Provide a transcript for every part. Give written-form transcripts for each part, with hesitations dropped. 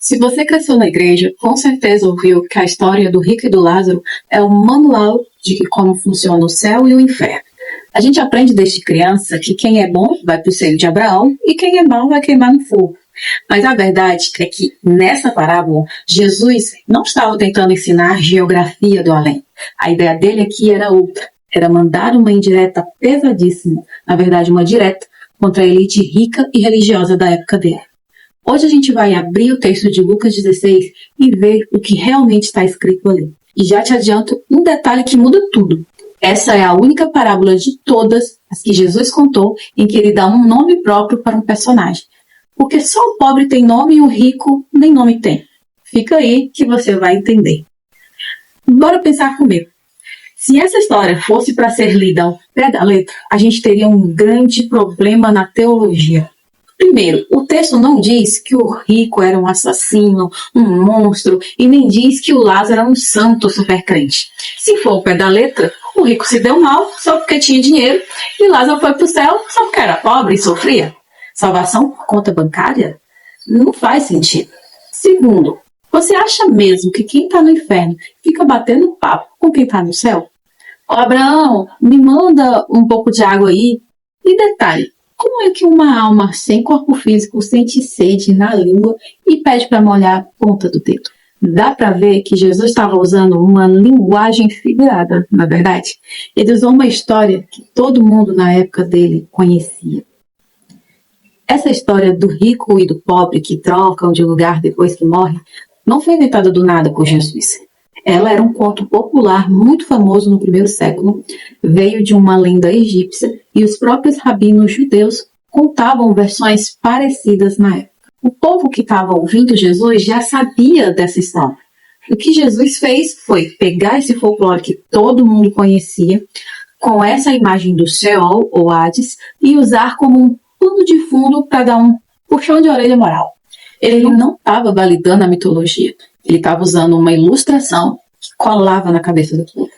Se você cresceu na igreja, com certeza ouviu que a história do rico e do Lázaro é um manual de como funciona o céu e o inferno. A gente aprende desde criança que quem é bom vai para o seio de Abraão e quem é mau vai queimar no fogo. Mas a verdade é que, nessa parábola, Jesus não estava tentando ensinar geografia do além. A ideia dele aqui era outra. Era mandar uma indireta pesadíssima, na verdade uma direta, contra a elite rica e religiosa da época dele. Hoje a gente vai abrir o texto de Lucas 16 e ver o que realmente está escrito ali. E já te adianto um detalhe que muda tudo. Essa é a única parábola de todas as que Jesus contou em que ele dá um nome próprio para um personagem. Porque só o pobre tem nome e o rico nem nome tem. Fica aí que você vai entender. Bora pensar comigo. Se essa história fosse para ser lida ao pé da letra, a gente teria um grande problema na teologia. Primeiro, o texto não diz que o rico era um assassino, um monstro, e nem diz que o Lázaro era um santo supercrente. Se for ao pé da letra, o rico se deu mal só porque tinha dinheiro, e Lázaro foi para o céu só porque era pobre e sofria. Salvação por conta bancária? Não faz sentido. Segundo, você acha mesmo que quem está no inferno fica batendo papo com quem está no céu? Ô Abraão, me manda um pouco de água aí. E detalhe, como é que uma alma sem corpo físico sente sede na língua e pede para molhar a ponta do dedo? Dá para ver que Jesus estava usando uma linguagem figurada, na verdade. Ele usou uma história que todo mundo na época dele conhecia. Essa história do rico e do pobre que trocam de lugar depois que morrem não foi inventada do nada por Jesus. Ela era um conto popular muito famoso no primeiro século, veio de uma lenda egípcia e os próprios rabinos judeus contavam versões parecidas na época. O povo que estava ouvindo Jesus já sabia dessa história. O que Jesus fez foi pegar esse folclore que todo mundo conhecia, com essa imagem do Sheol ou Hades, e usar como um pano de fundo para dar um puxão de orelha moral. Ele não estava validando a mitologia. Ele estava usando uma ilustração que colava na cabeça do povo.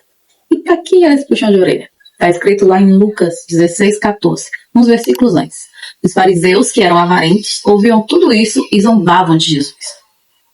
E para quem era esse puxão de orelha? Está escrito lá em Lucas 16:14, uns versículos antes. Os fariseus, que eram avarentos, ouviam tudo isso e zombavam de Jesus.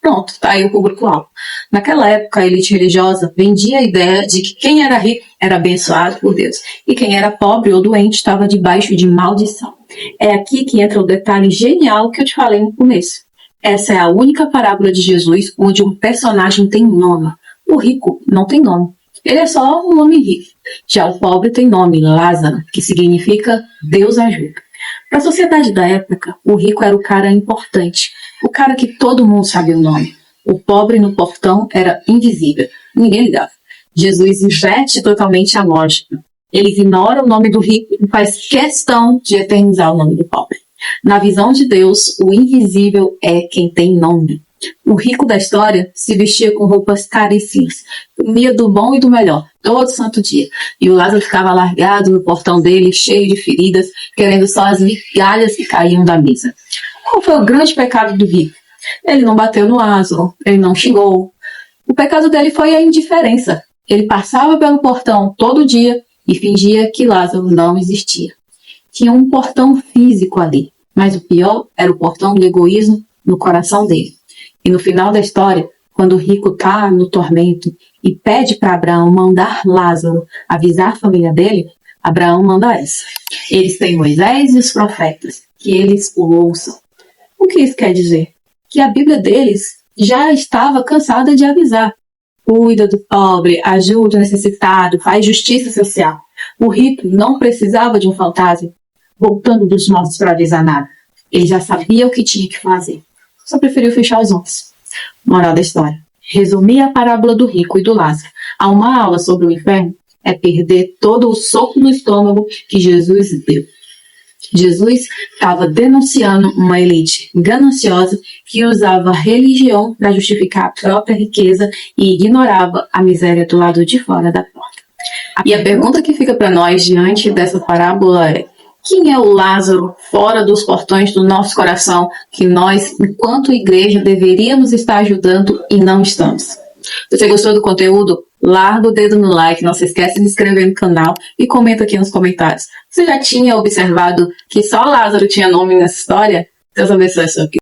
Pronto, está aí o público-alvo. Naquela época, a elite religiosa vendia a ideia de que quem era rico era abençoado por Deus e quem era pobre ou doente estava debaixo de maldição. É aqui que entra o detalhe genial que eu te falei no começo. Essa é a única parábola de Jesus onde um personagem tem nome. O rico não tem nome. Ele é só um homem rico. Já o pobre tem nome, Lázaro, que significa Deus ajuda. Para a sociedade da época, o rico era o cara importante, o cara que todo mundo sabia o nome. O pobre no portão era invisível, ninguém ligava. Jesus inverte totalmente a lógica. Ele ignora o nome do rico e faz questão de eternizar o nome do pobre. Na visão de Deus, o invisível é quem tem nome. O rico da história se vestia com roupas caríssimas, comia do bom e do melhor, todo santo dia. E o Lázaro ficava largado no portão dele, cheio de feridas, querendo só as migalhas que caíam da mesa. Qual foi o grande pecado do rico? Ele não bateu no Lázaro, ele não xingou. O pecado dele foi a indiferença. Ele passava pelo portão todo dia e fingia que Lázaro não existia. Tinha um portão físico ali, mas o pior era o portão do egoísmo no coração dele. E no final da história, quando o rico está no tormento e pede para Abraão mandar Lázaro avisar a família dele, Abraão manda essa. Eles têm Moisés e os profetas, que eles o ouçam. O que isso quer dizer? Que a Bíblia deles já estava cansada de avisar. Cuida do pobre, ajuda o necessitado, faz justiça social. O rico não precisava de um fantasma voltando dos mortos para avisar nada. Ele já sabia o que tinha que fazer. Só preferiu fechar os olhos. Moral da história. Resumir a parábola do rico e do Lázaro a uma aula sobre o inferno é perder todo o soco no estômago que Jesus deu. Jesus estava denunciando uma elite gananciosa que usava a religião para justificar a própria riqueza e ignorava a miséria do lado de fora da porta. E a pergunta que fica para nós diante dessa parábola é: quem é o Lázaro fora dos portões do nosso coração que nós, enquanto igreja, deveríamos estar ajudando e não estamos? Se você gostou do conteúdo, larga o dedo no like, não se esqueça de se inscrever no canal e comenta aqui nos comentários. Você já tinha observado que só Lázaro tinha nome nessa história? Deus abençoe a sua vida.